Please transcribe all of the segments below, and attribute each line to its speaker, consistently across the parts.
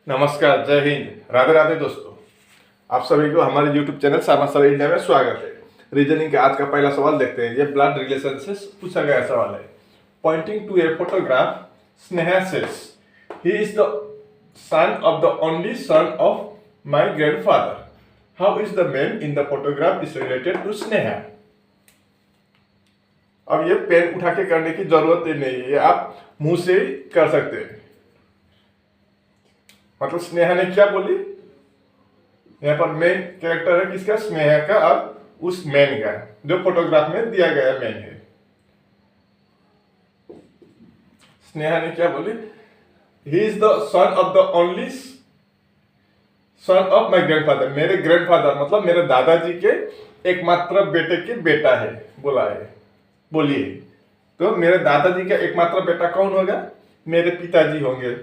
Speaker 1: नमस्कार, जय हिंद, राधे राधे दोस्तों। आप सभी को हमारे YouTube चैनल सामा सर इंडिया में स्वागत है। रीजनिंग का आज का पहला सवाल देखते हैं। ये ब्लड रिलेशन से पूछा गया सवाल है। Pointing to a photograph, Sneha says he is the son of the only son of my grandfather. How is the man in the photograph is related to Sneha. अब ये पेन उठा के करने की जरूरत ही नहीं है, आप मुंह से ही कर सकते हैं। मतलब स्नेहा ने क्या बोली, यहाँ पर मेन कैरेक्टर है किसका, स्नेहा का, और उस मैन का जो फोटोग्राफ में दिया गया मैन है। स्नेहा ने क्या बोली, ही is the son of the only son of my grandfather. मेरे ग्रैंडफादर मतलब मेरे दादाजी के एकमात्र बेटे के बेटा है, बोला है, बोलिए। तो मेरे दादाजी का एकमात्र बेटा कौन होगा, मेरे पिताजी होंगे।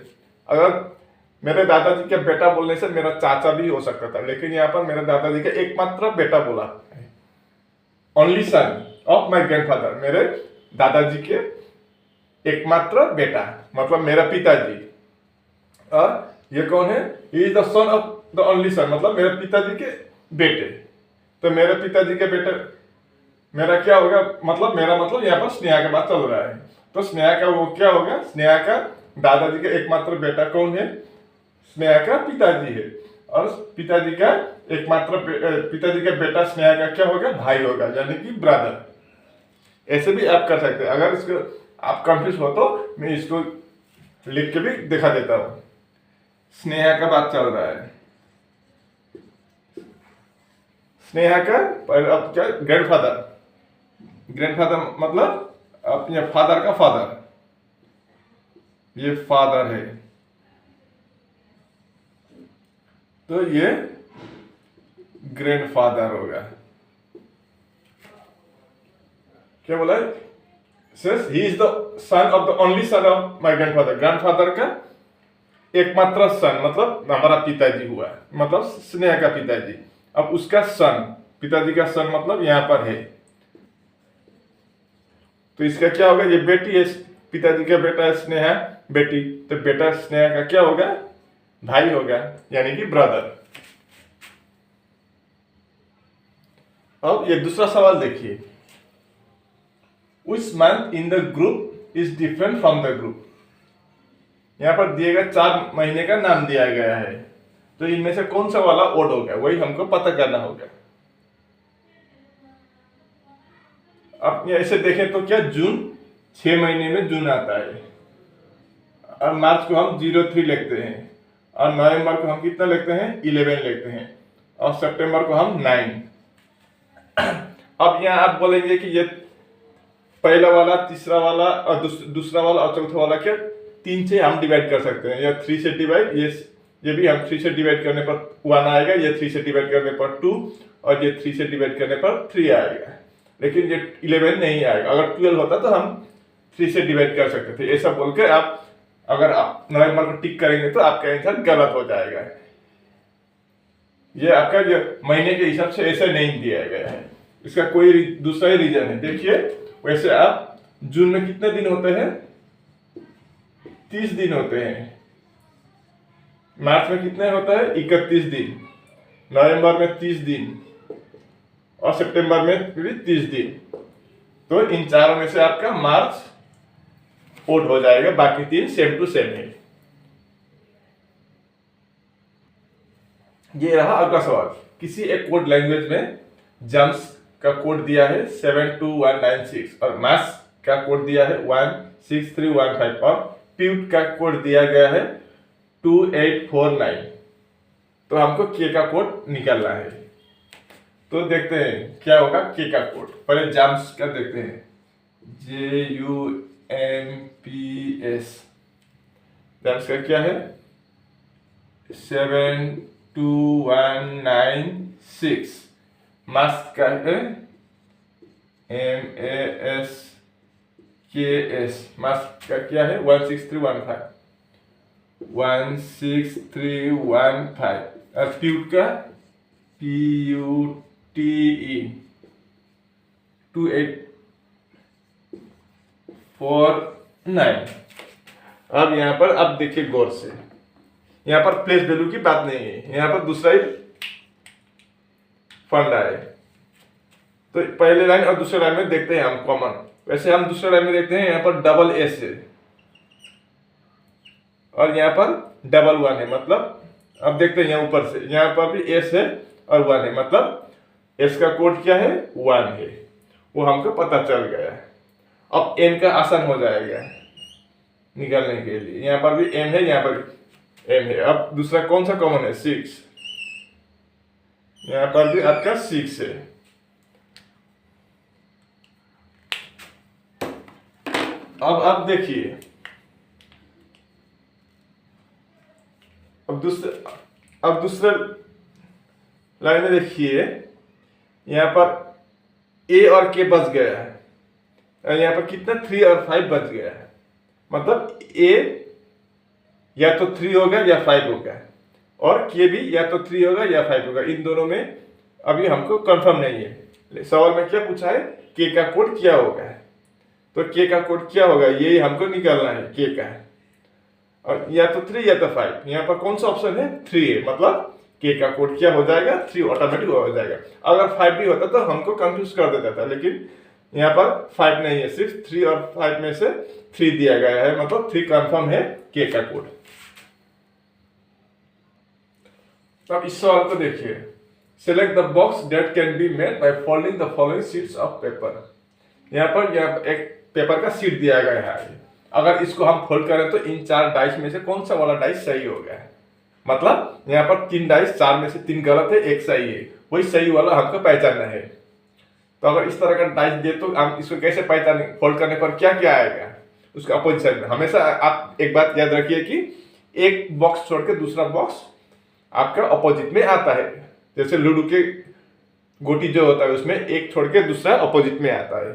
Speaker 1: अगर मेरे दादाजी का बेटा बोलने से मेरा चाचा भी हो सकता था, लेकिन यहाँ पर मेरे दादाजी का एकमात्र बेटा बोला, only son of my grandfather, मेरे दादाजी के एकमात्र बेटा मतलब मेरा पिताजी। और ये कौन है, ही is the son of the only सन मतलब मेरे पिताजी के बेटे। तो मेरे पिताजी के बेटे मेरा क्या होगा, मतलब मेरा मतलब यहाँ पर स्नेहा के बात चल रहा है। तो स्नेहा का वो क्या होगा, स्नेहा का दादाजी का एकमात्र बेटा कौन है, स्नेहा का पिताजी है। और पिताजी का बेटा स्नेहा का क्या होगा, भाई होगा, यानी कि ब्रदर। ऐसे भी आप कर सकते हैं। अगर इसको आप कंफ्यूज हो तो मैं इसको लिख के भी दिखा देता हूं। स्नेहा का बात चल रहा है, स्नेहा का अब क्या, ग्रैंडफादर मतलब अपने फादर का फादर, ये फादर है। तो ये ग्रैंडफादर होगा। क्या बोला है, says he is the son of the only son of my grandfather. Grandfather का एकमात्र सन मतलब हमारा पिताजी हुआ, मतलब स्नेहा का पिताजी। अब उसका सन, पिताजी का सन मतलब यहां पर है, तो इसका क्या होगा, ये बेटी है, पिताजी का बेटा है स्नेहा, बेटी। तो बेटा स्नेहा का क्या होगा, भाई होगा, यानी कि ब्रदर। अब ये दूसरा सवाल देखिए, Which month in the group is different from the group। यहां पर दिए गए 4 महीने का नाम दिया गया है, तो इनमें से कौन सा वाला ओड होगा, वही हमको पता करना होगा। अब ऐसे देखें तो क्या, जून 6 महीने में जून आता है, और मार्च को हम 03 लिखते हैं, और नवंबर को हम कितना लिखते हैं, 11 लिखते हैं, और सितंबर को हम 9। अब यहाँ आप बोलेंगे कि ये पहला वाला, तीसरा वाला और दूसरा वाला और चौथा वाला क्या 3 से हम डिवाइड कर सकते हैं, या 3 से डिवाइड, ये भी हम 3 से डिवाइड करने पर 1 आएगा, ये 3 से डिवाइड करने पर 2, और ये 3 से डिवाइड करने पर 3 आएगा। लेकिन ये 11 नहीं आएगा। अगर 12 होता तो हम 3 से डिवाइड कर सकते थे। ऐसा बोल के आप अगर आप नवंबर को टिक करेंगे तो आपका आंसर गलत हो जाएगा। ये आपका जो महीने के हिसाब से ऐसे नहीं दिया गया है, इसका कोई दूसरा ही रीजन है। देखिए, वैसे आप जून में कितने दिन होते हैं, 30 दिन होते हैं। मार्च में कितने होता है, 31 दिन। नवंबर में 30 दिन, और सितंबर में भी 30 दिन। तो इन चारों में से आपका मार्च ओड हो जाएगा, बाकी 3 सेम टू सेम है। ये रहा अगला सवाल। किसी एक कोड लैंग्वेज में जम्स का कोड दिया है 72196, और मास का कोड दिया है 16315, और प्यूट का कोड दिया गया है 2849। तो हमको के का कोड निकालना है। तो देखते हैं क्या होगा के का कोड। पहले जम्स का देखते हैं, JUMPS। जम्स का क्या है, 72196। मास का है MASKS। मास का क्या है 16315। और प्यूट का PUTE 2849। अब यहाँ पर आप देखिए गौर से, यहाँ पर प्लेस वैल्यू की बात नहीं है, यहाँ पर दूसरा ही फंडा है। तो पहले लाइन और दूसरे लाइन में देखते हैं हम कॉमन। वैसे हम दूसरे लाइन में देखते हैं यहाँ पर डबल एस है और यहाँ पर डबल वन है, मतलब अब देखते हैं यहाँ ऊपर से, यहाँ पर भी एस है और वन है, मतलब एस का कोड क्या है, वन है, वो हमको पता चल गया। अब एम का आसान हो जाएगा निकालने के लिए, यहाँ पर भी एम है, यहाँ पर भी एम है। अब दूसरा कौन सा कॉमन है, 6, यहाँ पर भी आपका 6 है। अब देखिए, अब दूसरे लाइन में देखिए, यहाँ पर ए और के बच गया है और यहाँ पर कितना 3 और 5 बच गया है, मतलब ए या तो 3 होगा या 5 होगा और के भी या तो 3 होगा या 5 होगा। इन दोनों में अभी हमको कंफर्म नहीं है। सवाल में क्या पूछा है, के का कोड क्या होगा, तो के का कोड क्या होगा ये हमको निकालना है के का, और या तो 3 या तो 5। यहाँ पर कौन सा ऑप्शन है, 3 है, मतलब के का कोड क्या हो जाएगा, 3 ऑटोमेटिक हो जाएगा। अगर 5 भी होता तो हमको कंफ्यूज कर देता था, लेकिन यहाँ पर 5 नहीं है, सिर्फ 3 और 5 में से 3 दिया गया है, मतलब 3 कंफर्म है के का कोड। अब इस सवाल को देखिए, select the box that can be made by folding the following sheets of paper. यहाँ पर एक पेपर का शीट दिया गया है, अगर इसको हम फोल्ड करें तो इन 4 डाइस में से कौन सा वाला डाइस सही होगा, मतलब यहाँ पर 3 डाइस, 4 में से 3 गलत है, 1 सही है, वही सही वाला हमको पहचानना है। तो अगर इस तरह का डाइस दे तो हम इसको कैसे पहचाने, फोल्ड करने पर क्या क्या आएगा उसका अपोजिट साइड में। हमेशा आप एक बात याद रखिए कि एक बॉक्स छोड़ के दूसरा बॉक्स आपका अपोजिट में आता है। जैसे लूडो के गोटी जो होता है उसमें एक छोड़ के दूसरा अपोजिट में आता है।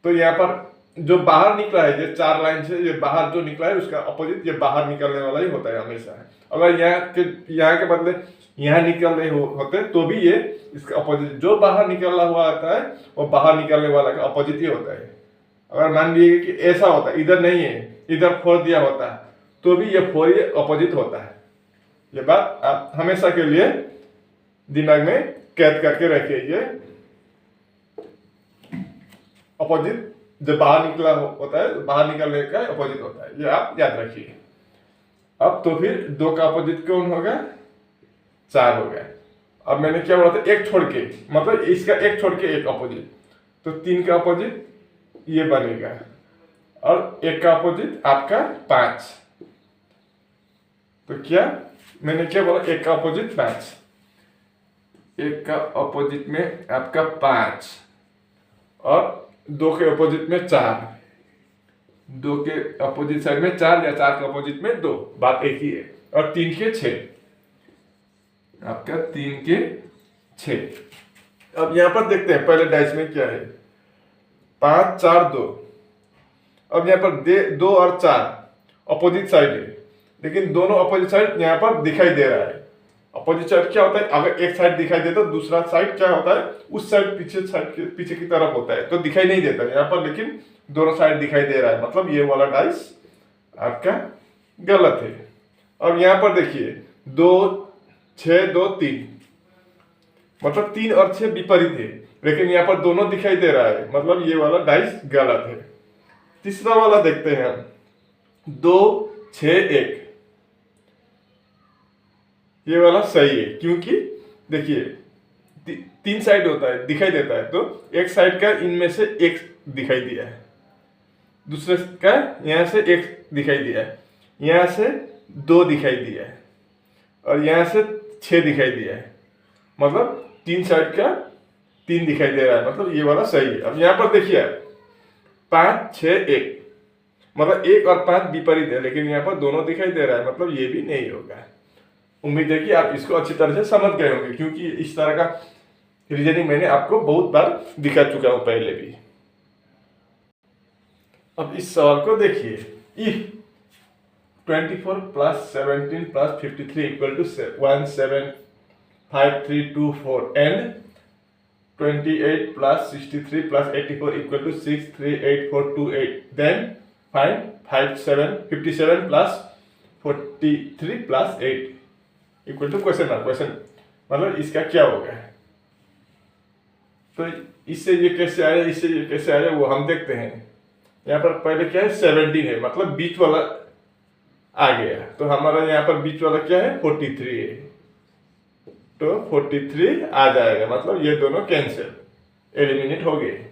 Speaker 1: तो यहाँ पर जो बाहर निकला है, ये 4 लाइन से ये बाहर जो निकला है उसका अपोजिट ये बाहर निकलने वाला ही होता है हमेशा। अगर यहाँ के बदले यहाँ निकल रहे होते तो भी ये इसका अपोजिट, जो बाहर निकलना हुआ आता है वो बाहर निकलने वाला का अपोजिट ही होता है। अगर मान लीजिए कि ऐसा होता है, इधर नहीं है, इधर 4 दिया होता है तो भी ये 4 ही अपोजिट होता है। ये बात आप हमेशा के लिए दिमाग में कैद करके रखिए। अपोजिट जो बाहर निकला होता है, बाहर निकलने का अपोजिट होता है, ये आप याद रखिए। अब तो फिर 2 का अपोजिट कौन होगा, 4 होगा। अब मैंने क्या बोला था, एक छोड़ के, मतलब इसका एक छोड़ के एक अपोजिट, तो 3 का अपोजिट ये बनेगा और 1 का अपोजिट आपका 5। तो क्या मैंने क्या बोला, 1 का अपोजिट 5, 1 का अपोजिट में आपका 5 और 2 के अपोजिट में 4, 2 के अपोजिट साइड में 4 या 4 के अपोजिट में 2, बात एक ही है। और 3 के 6, आपका 3 के 6। अब यहाँ पर देखते हैं पहले डाइस में क्या है, 5 4 2। अब यहाँ पर 2 और 4 अपोजिट साइड है, लेकिन दोनों अपोजिट साइड यहाँ पर दिखाई दे रहा है। अपोजिट साइड क्या होता है, अगर एक साइड दिखाई देता तो दूसरा साइड क्या होता है, उस साइड पीछे की तरफ होता है, तो दिखाई नहीं देता यहाँ पर, लेकिन दोनों साइड दिखाई दे रहा है, मतलब ये वाला डाइस आपका गलत है। अब यहाँ पर देखिए 2 6 2 3, मतलब 3 और 6 विपरीत है, लेकिन यहाँ पर दोनों दिखाई दे रहा है, मतलब ये वाला डाइस गलत है। तीसरा वाला देखते हैं हम, 2 6 1, ये वाला सही है, क्योंकि देखिए 3 साइड होता है, दिखाई देता है, तो एक साइड का इनमें से 1 दिखाई दिया है, दूसरे का यहाँ से 1 दिखाई दिया है, यहाँ से 2 दिखाई दिया है और यहाँ से 6 दिखाई दिया है, मतलब 3 साइड का 3 दिखाई दे रहा है, मतलब ये वाला सही है। अब यहाँ पर देखिए 5 6 1, मतलब 1 और 5 विपरीत है, लेकिन यहाँ पर दोनों दिखाई दे रहा है, मतलब ये भी नहीं होगा। उम्मीद है कि आप इसको अच्छी तरह से समझ गए होंगे, क्योंकि इस तरह का रीजनिंग मैंने आपको बहुत बार दिखा चुका हूं पहले भी। अब इस सवाल को देखिए, if 24 + 17 + 53 equal to 175324 and 28 + 63 + 84 equal to 638,428, then find 57 + 43 + 8 equal to question mark. Question मतलब इसका क्या होगा, तो इससे ये कैसे आया, इससे ये कैसे आया वो हम देखते हैं। यहाँ पर पहले क्या है 17 है, मतलब बीच वाला आ गया, तो हमारा यहाँ पर बीच वाला क्या है 43 है, तो 43 आ जाएगा, मतलब ये दोनों कैंसिल एलिमिनेट हो गए।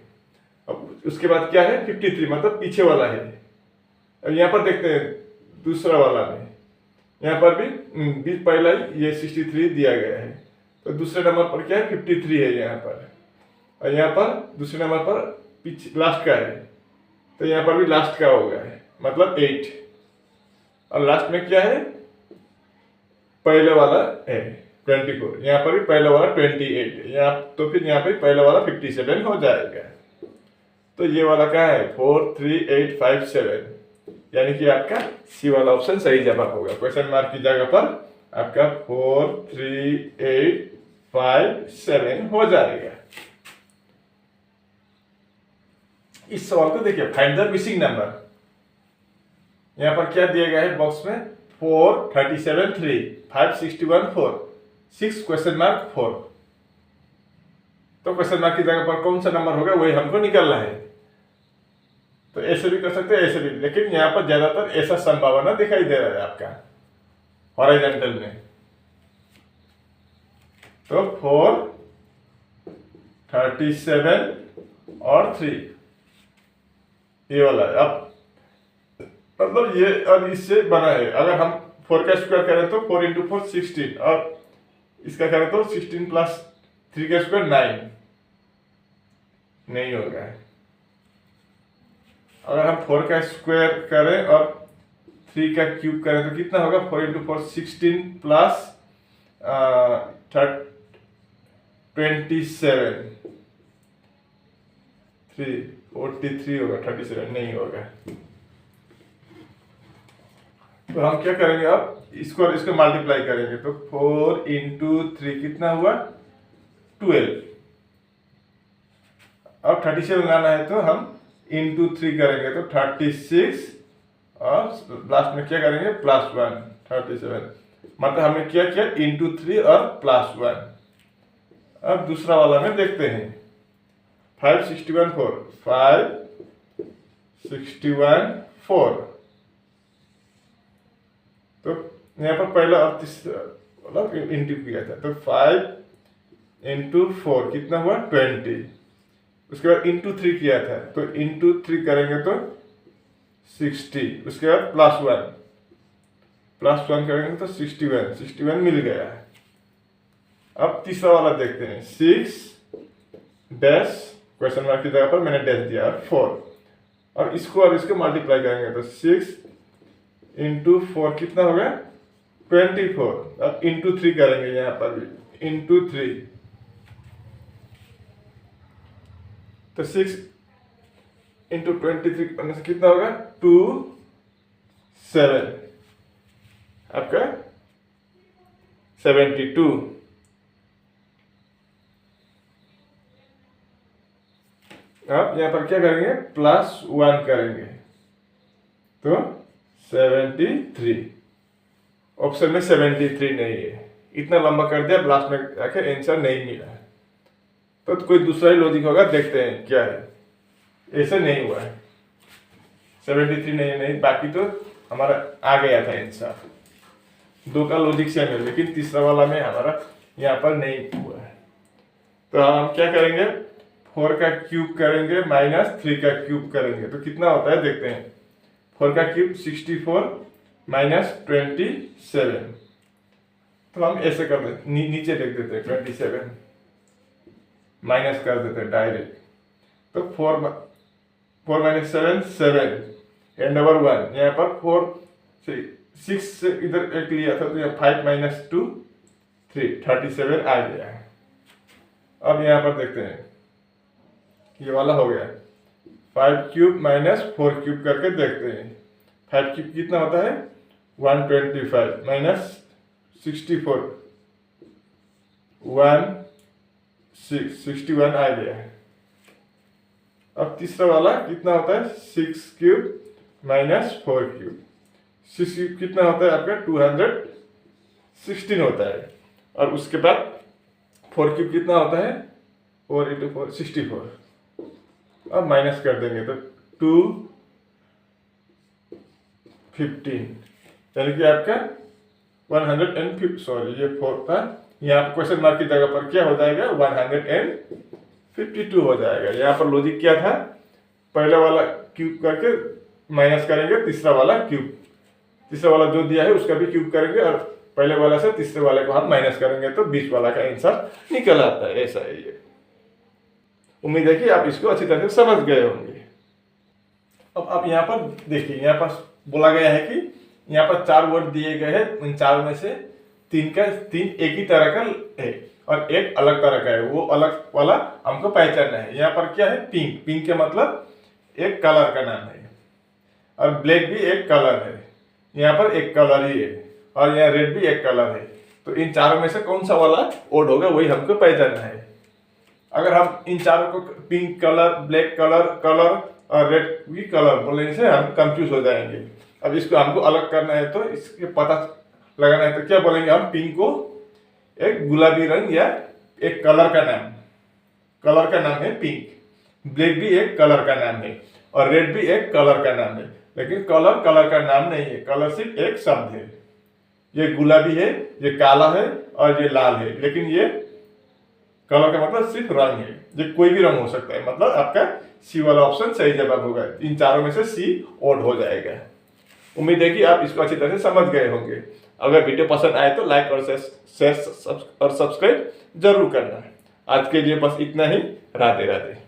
Speaker 1: अब उसके बाद क्या है 53, मतलब पीछे वाला है। अब यहाँ पर देखते हैं दूसरा वाला में, यहाँ पर भी पहला ये 63 दिया गया है, तो दूसरे नंबर पर क्या है 53 है यहाँ पर, और यहाँ पर दूसरे नंबर पर पीछे लास्ट का है, तो यहाँ पर भी लास्ट का हो गया है, मतलब 8, और लास्ट में क्या है पहले वाला है 24, यहाँ पर भी पहले वाला 28 है, यहाँ तो फिर यहाँ पे पहले वाला 57 हो जाएगा। तो ये वाला क्या है 4 3 8 5 7, यानी कि आपका सी वाला ऑप्शन सही जवाब होगा। क्वेश्चन मार्क की जगह पर आपका 4 3 8 5 7 हो जाएगा। इस सवाल को देखिए, फाइंड द मिसिंग नंबर। यहाँ पर क्या दिया गया है बॉक्स में 4 37 3 5 61 4 6 क्वेश्चन मार्क 4, तो क्वेश्चन मार्क की जगह पर कौन सा नंबर होगा वही हमको निकालना है। तो ऐसे भी कर सकते हैं, ऐसे भी, लेकिन यहाँ पर ज्यादातर ऐसा संभावना दिखाई दे रहा है आपका हॉरिजॉन्टल में। तो 4 37 और 3 ये वाला है। अब मतलब ये और इससे बना है, अगर हम 4 का स्क्वायर करें तो 4 × 4 16, और इसका करें तो 16 + 3 का स्क्वायर 9, नहीं होगा। अगर हम 4 का स्क्वायर करें और 3 का क्यूब करें तो कितना होगा 4 × 4 16 + 27 3 43 होगा, 37 नहीं होगा। तो हम क्या करेंगे, अब इसको मल्टीप्लाई करेंगे, तो 4 × 3 कितना हुआ 12। अब 37 लाना है तो हम × 3 करेंगे तो 36, और लास्ट में क्या करेंगे +1 37, मतलब हमने क्या किया × 3 और +1। अब दूसरा वाला में देखते हैं 5 61 4 5 61 4, तो यहाँ पर पहला और तीसरा मतलब इंटू किया था, तो 5 × 4 कितना हुआ 20, उसके बाद × 3 किया था, तो × 3 करेंगे तो 60, उसके बाद +1 करेंगे तो 61 मिल गया। अब तीसरा वाला देखते हैं 6 डैश क्वेश्चन मार्क की जगह पर मैंने डैश दिया 4, और इसको और इसको मल्टीप्लाई करेंगे तो 6 × 4 कितना हो गया 24। अब × 3 करेंगे, यहाँ पर भी × 3, तो 6 × 23 करने से कितना होगा 27, आपका 72। अब यहाँ पर क्या करेंगे +1 करेंगे तो 73, ऑप्शन में 73 नहीं है, इतना लंबा कर दिया, लास्ट में आके आंसर नहीं मिला। तो कोई दूसरा ही लॉजिक होगा, देखते हैं क्या है। ऐसे नहीं हुआ है, 73 नहीं, बाकी तो हमारा आ गया था आंसर। 2 का लॉजिक सेम है, लेकिन तीसरा वाला में हमारा यहाँ पर नहीं हुआ है। तो हम क्या करेंगे 4 का क्यूब करेंगे -3 का क्यूब करेंगे तो कितना होता है देखते हैं। 4 का क्यूब 64 -27, तो हम ऐसे कर देते नीचे लिख देते हैं 27 माइनस कर देते हैं डायरेक्ट, तो 4 - 7 7 एंड ओवर 1, यहाँ पर 4 से 6 से इधर एक लिया था तो यहाँ 5 - 2 3 37 आ गया है। अब यहाँ पर देखते हैं ये वाला हो गया 5³ - 4³ करके देखते हैं। 5³ कितना होता है 125 - 64 61 आ गया है। अब तीसरा वाला कितना होता है 6³ - 4³ 6 क्यूब कितना होता है आपका 216 होता है। और उसके बाद 4 क्यूब कितना होता है 4 × 4 64। अब माइनस कर देंगे तो 215 यानी कि आपका 150 सॉरी ये 4 था, यहाँ पर क्वेश्चन मार्क की जगह पर क्या हो जाएगा 152 हो जाएगा। यहाँ पर लॉजिक क्या था, पहले वाला क्यूब करके माइनस करेंगे तीसरा वाला क्यूब, तीसरा वाला जो दिया है उसका भी क्यूब करेंगे और पहले वाला से तीसरे वाले को हम माइनस करेंगे तो 20 वाला का आंसर निकल आता है। ऐसा है ये। उम्मीद है कि आप इसको अच्छी तरह से समझ गए होंगे। अब आप यहाँ पर देखिए, यहाँ पर बोला गया है कि यहाँ पर 4 वर्ड दिए गए हैं, उन 4 में से 3 एक ही तरह का है और एक अलग तरह का है, वो अलग वाला हमको पहचानना है। यहाँ पर क्या है पिंक, पिंक के मतलब एक कलर का नाम है और ब्लैक भी एक कलर है, यहाँ पर एक कलर ही है और यहाँ रेड भी एक कलर है। तो इन चारों में से कौन सा वाला ओड होगा वही हमको पहचानना है। अगर हम इन चारों को पिंक कलर, ब्लैक कलर, और रेड भी कलर बोलने से हम कंफ्यूज हो जाएंगे। अब इसको हमको अलग करना है तो इसके पता लगाना है तो क्या बोलेंगे हम, पिंक को एक गुलाबी रंग या एक कलर का नाम है पिंक, ब्लैक भी एक कलर का नाम है और रेड भी एक कलर का नाम है। लेकिन कलर का नाम नहीं है, कलर सिर्फ एक शब्द है। ये गुलाबी है, ये काला है और ये लाल है, लेकिन ये कलर का मतलब सिर्फ रंग है, ये कोई भी रंग हो सकता है। मतलब आपका सी वाला ऑप्शन सही जवाब होगा। इन चारों में से सी ओड हो जाएगा। उम्मीद है कि आप इसको अच्छी तरह से समझ गए होंगे। अगर वीडियो पसंद आए तो लाइक और शेयर और सब्सक्राइब जरूर करना। आज के लिए बस इतना ही। राधे राधे।